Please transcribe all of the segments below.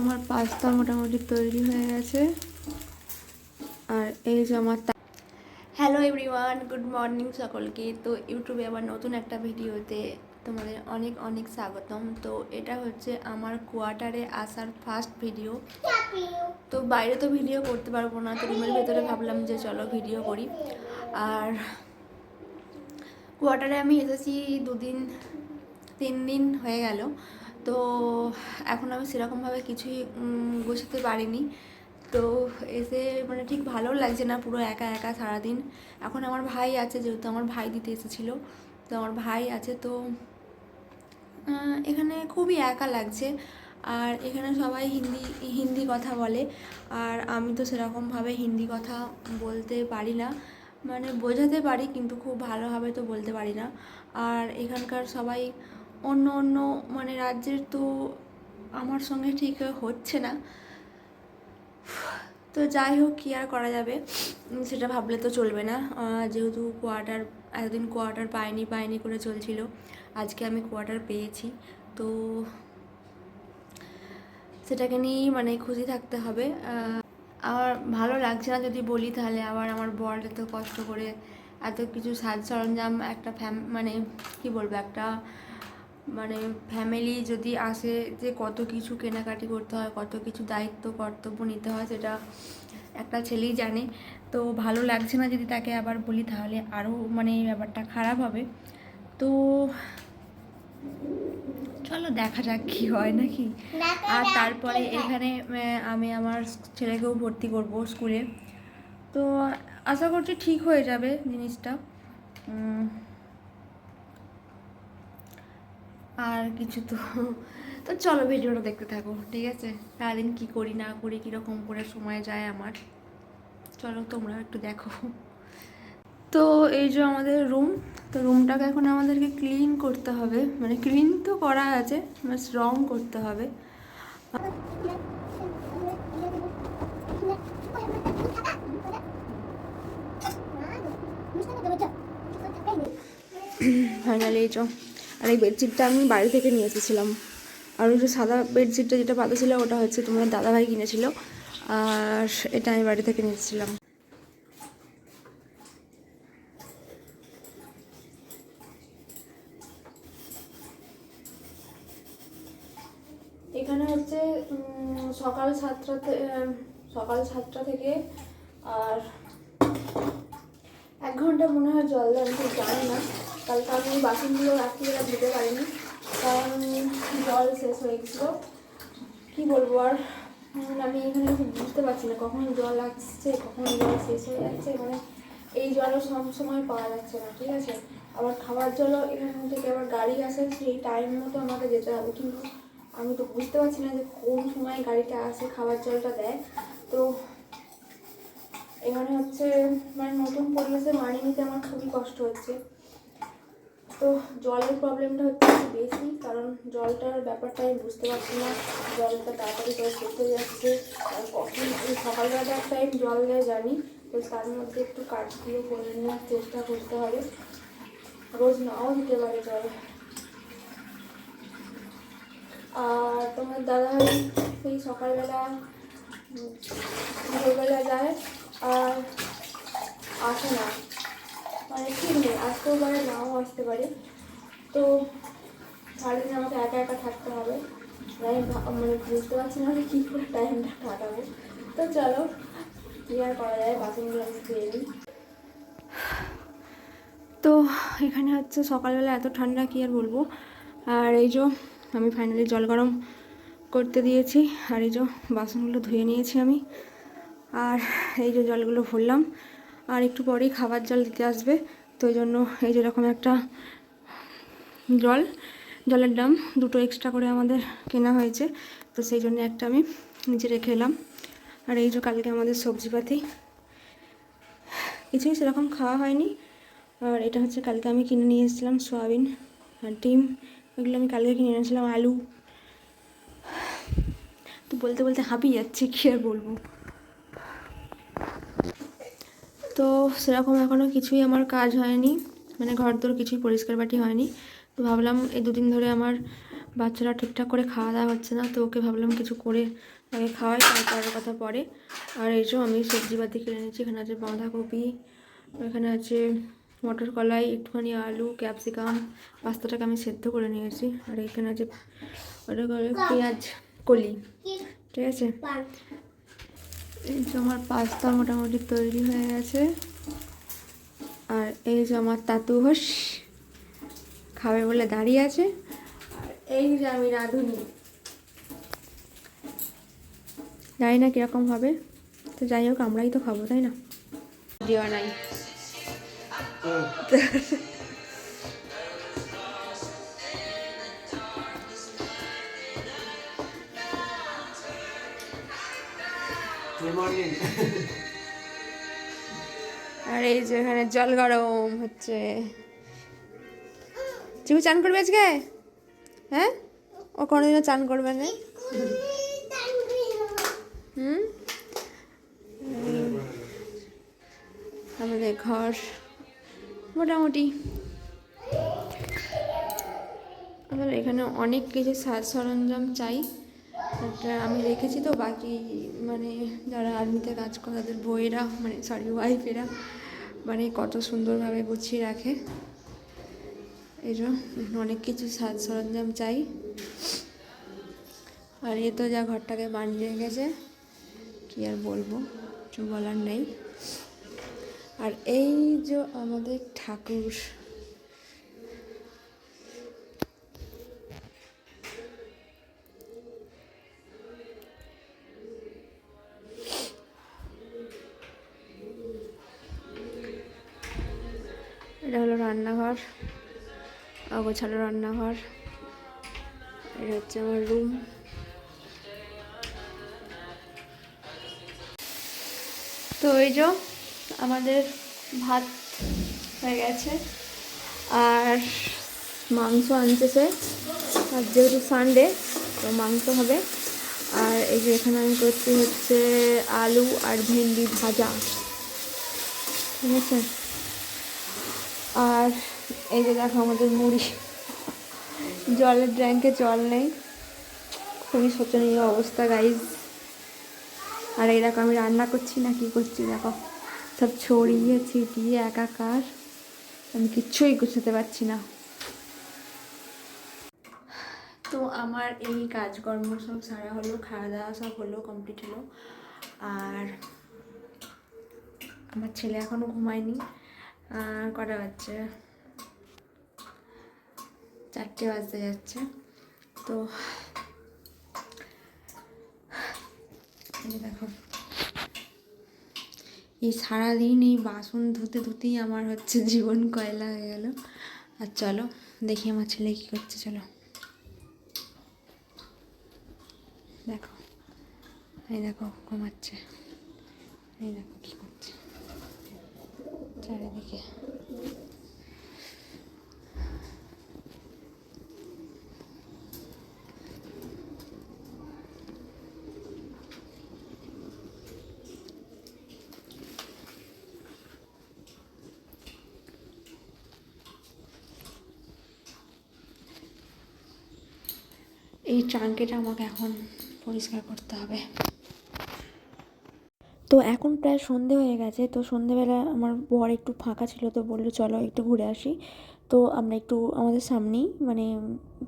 আমার পাস্তা মোটামুটি তৈরি হয়ে গেছে। আর এই যে আমার হ্যালো এভরিওয়ান, গুড মর্নিং সকলকে। তো ইউটিউবে আবার নতুন একটা ভিডিওতে তোমাদের অনেক অনেক স্বাগতম। তো এটা হচ্ছে আমার কোয়ার্টারে আসার ফার্স্ট ভিডিও। তো বাইরে তো ভিডিও করতে পারবো না, তো রুমের ভেতরে ভাবলাম যে চলো ভিডিও করি। আর কোয়ার্টারে আমি এসেছি 3 দিন হয়ে গেল। তো এখন আমি সেরকমভাবে কিছুই গোছাতে পারিনি। তো এসে মানে ঠিক ভালো লাগছে না, পুরো একা একা সারাদিন। এখন আমার ভাই আছে, যেহেতু আমার ভাই দিতে এসেছিলো, তো আমার ভাই আছে। তো এখানে খুবই একা লাগছে। আর এখানে সবাই হিন্দি কথা বলে, আর আমি তো সেরকমভাবে হিন্দি কথা বলতে পারি না, মানে বোঝাতে পারি কিন্তু খুব ভালোভাবে তো বলতে পারি না। আর এখানকার সবাই অন্য অন্য মানে রাজ্যের, তো আমার সঙ্গে ঠিক হচ্ছে না। তো যাই হোক, কী আর করা যাবে, সেটা ভাবলে তো চলবে না। যেহেতু এতদিন কোয়ার্টার পাইনি করে চলছিল, আজকে আমি কোয়ার্টার পেয়েছি, তো সেটাকে নিয়েই মানে খুশি থাকতে হবে। আমার ভালো লাগছে না যদি বলি, তাহলে আবার আমার বর এত কষ্ট করে এত কিছু সাজ সরঞ্জাম একটা মানে কি বলবো, একটা মানে ফ্যামিলি যদি আসে, যে কত কিছু কেনাকাটি করতে হয়, কত কিছু দায়িত্ব কর্তব্য নিতে হয়, সেটা একটা ছেলেই জানে। তো ভালো লাগছে না যদি তাকে আবার বলি, তাহলে আরও মানে এই ব্যাপারটা খারাপ হবে। তো চলো দেখা যাক কী হয় নাকি। আর তারপরে এখানে আমি আমার ছেলেকেও ভর্তি করব স্কুলে, তো আশা করছি ঠিক হয়ে যাবে জিনিসটা। আর কিছু তো চলো ভিডিওটা দেখতে থাকো, ঠিক আছে? সারাদিন কী করি না করি, কীরকম করে সময় যায় আমার, চলো তোমরা একটু দেখো। তো এই যে আমাদের রুম, তো রুমটাকে এখন আমাদেরকে ক্লিন করতে হবে, মানে ক্লিন তো করা আছে, বাস রং করতে হবে। ফাইনালি এই আর এই বেডশিটটা আমি বাড়ি থেকে নিয়ে এসেছিলাম। আর ওই যে সাদা বেডশিটটা যেটা পাতা ছিল, ওটা হচ্ছে তোমার দাদাভাই কিনেছিল, আর এটা আমি বাড়ি থেকে নিয়ে এসেছিলাম। এখানে হচ্ছে সকাল 7টা থেকে আর 1 ঘন্টা মনে হয় জল দেয়, আমি ঠিক জানি না। কালকে আমি বাসনগুলো রাত্রিবেলা ধুতে পারিনি, কারণ জল শেষ হয়ে গেছিলো। কী বলবো আর, আমি এখানে খুব বুঝতে পারছি না কখন জল আসছে, কখন জল শেষ হয়ে যাচ্ছে, মানে এই জলও সব সময় পাওয়া যাচ্ছে না, ঠিক আছে? আবার খাবার জলও এখান থেকে আবার গাড়ি আসে, সেই টাইম মতো আমাকে যেতে হবে, কিন্তু আমি তো বুঝতে পারছি না যে কোন সময় গাড়িটা আসে খাবার জলটা দেয়। তো এখানে হচ্ছে মানে নতুন পরিবেশে মানিয়ে নিতে আমার খুবই কষ্ট হচ্ছে। তো জলের প্রবলেমটা হচ্ছে বেশি, কারণ জলটার ব্যাপারটা আমি বুঝতে পারছি না, জলটা তাড়াতাড়ি করে শেষ হয়ে যাচ্ছে। আর কখন সকালবেলাটা এক টাইম জল দেয় জানি, তো তার মধ্যে একটু কাজগুলো করে নেওয়ার চেষ্টা করতে হবে, রোজ নাও দিতে পারে জল। আর তোমার দাদাভাই সেই সকালবেলা ভোরবেলা যায় আর আসে না, মানে ঠিক নেই, আসতেও পারে নাও আসতে পারে। তো সারাদিন আমাকে একা একা থাকতে হবে, আমি মানে বুঝতে পারছি না কী করে টাইমটা কাটাবো। তো চলো কী আর করা যায়, বাসনগুলো আমি ধুয়ে নিই। তো এখানে হচ্ছে সকালবেলা এত ঠান্ডা, কী আর বলবো। আর এই যে আমি ফাইনালি জল গরম করতে দিয়েছি, আর এই যে বাসনগুলো ধুয়ে নিয়েছি আমি, আর এই যে জলগুলো ভরলাম। আর একটু পরেই খাবার জল দিতে আসবে, তো ওই জন্য এই যেরকম একটা জলের ড্রাম 2টো এক্সট্রা করে আমাদের কেনা হয়েছে, তো সেই জন্য একটা আমি নিচে রেখে এলাম। আর এই যে কালকে আমাদের সবজিপাতি কিছুই সেরকম খাওয়া হয়নি। আর এটা হচ্ছে কালকে আমি কিনে নিয়ে এসেছিলাম সয়াবিন আর ডিম, এগুলো আমি কালকে কিনে এনেছিলাম, আলু। তো বলতে বলতে হাঁপিয়ে যাচ্ছে, কী আর বলবো। তো সেরকম এখনও কিছুই আমার কাজ হয়নি, মানে ঘরদোর কিছুই পরিষ্কার বাটি হয়নি। তো ভাবলাম এই 2 দিন ধরে আমার বাচ্চারা ঠিকঠাক করে খাওয়া দাওয়া হচ্ছে না, তো ওকে ভাবলাম কিছু করে আগে খাওয়াই, তারপরের কথা পরে। আর এই যে আমি সবজিপাতি কিনে নিচ্ছি। এখানে আছে বাঁধাকপি, এখানে আছে মটর কলাই, একটুখানি আলু, ক্যাপসিকাম, পাস্তাটাকে আমি সেদ্ধ করে নিয়েছি। আর এখানে আছে ওটা করে পেঁয়াজ কলি, ঠিক আছে। এই যে আমার পাস্তা মোটামুটি তৈরি হয়ে গেছে। আর এই যে আমার তাতু হোস খাবে বলে দাঁড়িয়ে আছে। আর এই যে আমি রাঁধুনি, জানি না কীরকম হবে, তো যাই হোক আমরাই তো খাবো, তাই না? দেওয়া নাই আর এই যে এখানে জল গরম হচ্ছে। চিকু চান করবে আজকে? হ্যাঁ, ও কোনোদিনও চান করবে না। আমাদের ঘর মোটামুটি, আমাদের এখানে অনেক কিছু সাজ সরঞ্জাম চাই। আমি রেখেছি তো, বাকি মানে যারা আর্মিতে কাজ করে তাদের বইয়েরা, মানে সরি ওয়াইফেরা, মানে কত সুন্দরভাবে গুছিয়ে রাখে। এই জন্য অনেক কিছু সাজ সরঞ্জাম চাই। আর এ তো যা ঘরটাকে বানিয়ে গেছে, কি আর বলবো, কিছু বলার নেই। আর এই যে আমাদের ঠাকুর, এটা হলো রান্নাঘর, অগোছালো রান্নাঘর। এটা হচ্ছে আমার রুম। তো এই যে আমাদের ভাত হয়ে গেছে, আর মাংস আনছে সে, আর যেহেতু সানডে তো মাংস হবে। আর এই যে এখানে আমি করছি হচ্ছে আলু আর ভেন্ডি ভাজা, ঠিক আছে। আর এই যে দেখো আমাদের মুড়ি, জলের ট্যাঙ্কে জল নেই, খুবই শোচনীয় অবস্থা গাইজ। আর এই দেখো আমি রান্না করছি না কি করছি, দেখো সব ছড়িয়ে ছিটিয়ে একাকার, আমি কিচ্ছুই গুছাতে পারছি না। তো আমার এই কাজকর্ম সব সারা হলো, খাওয়া দাওয়া সব হলো, কমপ্লিট হলো। আর আমার ছেলে এখনও ঘুমায়নি। কটা বাজছে? 4টে বাজতে যাচ্ছে। তো দেখো এই সারাদিন এই বাসন ধুতে ধুতেই আমার হচ্ছে জীবন কয়লা হয়ে গেল। আর চলো দেখি আমার ছেলে কী করছে, চলো দেখো। এই দেখো ঘুমাচ্ছে, এই দেখো কী করছে চারিদিকে। এই ট্রাঙ্কেটা আমাকে এখন পরিষ্কার করতে হবে। তো এখন প্রায় সন্ধে হয়ে গেছে। তো সন্ধেবেলা আমার বর একটু ফাঁকা ছিল, তো বললো চলো একটু ঘুরে আসি। তো আমরা একটু আমাদের সামনেই, মানে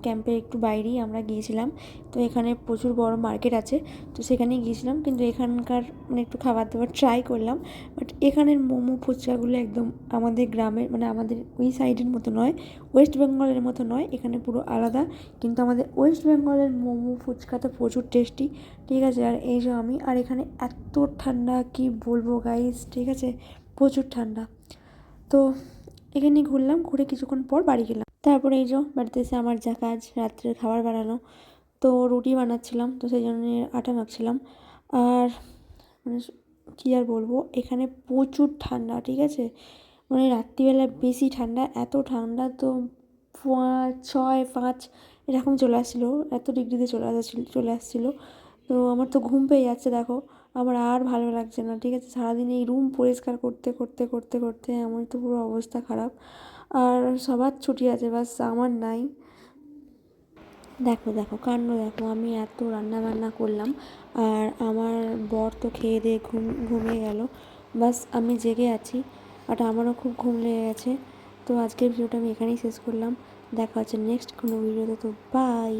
ক্যাম্পের একটু বাইরেই আমরা গিয়েছিলাম। তো এখানে প্রচুর বড় মার্কেট আছে, তো সেখানেই গিয়েছিলাম। কিন্তু এখানকার মানে একটু খাবার দাবার ট্রাই করলাম, বাট এখানের মোমো ফুচকাগুলো একদম আমাদের গ্রামের, মানে আমাদের ওই সাইডের মতো নয়, ওয়েস্ট বেঙ্গলের মতো নয়, এখানে পুরো আলাদা। কিন্তু আমাদের ওয়েস্ট বেঙ্গলের মোমো ফুচকা তো প্রচুর টেস্টি, ঠিক আছে। আর এই যে আমি, আর এখানে এত ঠান্ডা কি বলবো গাইস, ঠিক আছে, প্রচুর ঠান্ডা। তো এখানে ঘুরলাম, ঘুরে কিছুক্ষণ পর বাড়ি গেলাম। তারপরে এই যে বাড়িতে এসে আমার যা কাজ, রাত্রের খাবার বানানো। তো রুটি বানাচ্ছিলাম, তো সেই জন্য আটা মাখছিলাম। আর মানে কী আর বলবো, এখানে প্রচুর ঠান্ডা, ঠিক আছে, মানে রাত্রিবেলা বেশি ঠান্ডা, এত ঠান্ডা তো 6-5 এরকম চলে আসছিলো, এত ডিগ্রিতে চলে আসছিলো। তো আমার তো ঘুম পেয়ে যাচ্ছে, দেখো আমার আর ভালো লাগছে না, ঠিক আছে। সারাদিন এই রুম পরিষ্কার করতে করতে করতে করতে আমার তো পুরো অবস্থা খারাপ। আর সবার ছুটি আছে, বাস আমার নাই। দেখো দেখো কাণ্ড দেখো, আমি এত রান্না বান্না করলাম আর আমার বর তো খেয়ে দিয়ে ঘুমিয়ে গেল। বাস আমি জেগে আছি, আর আমারও খুব ঘুম লেগে গেছে। তো আজকের ভিডিওটা আমি এখানেই শেষ করলাম। দেখা হচ্ছে নেক্সট কোনো ভিডিওতে। তো বাই।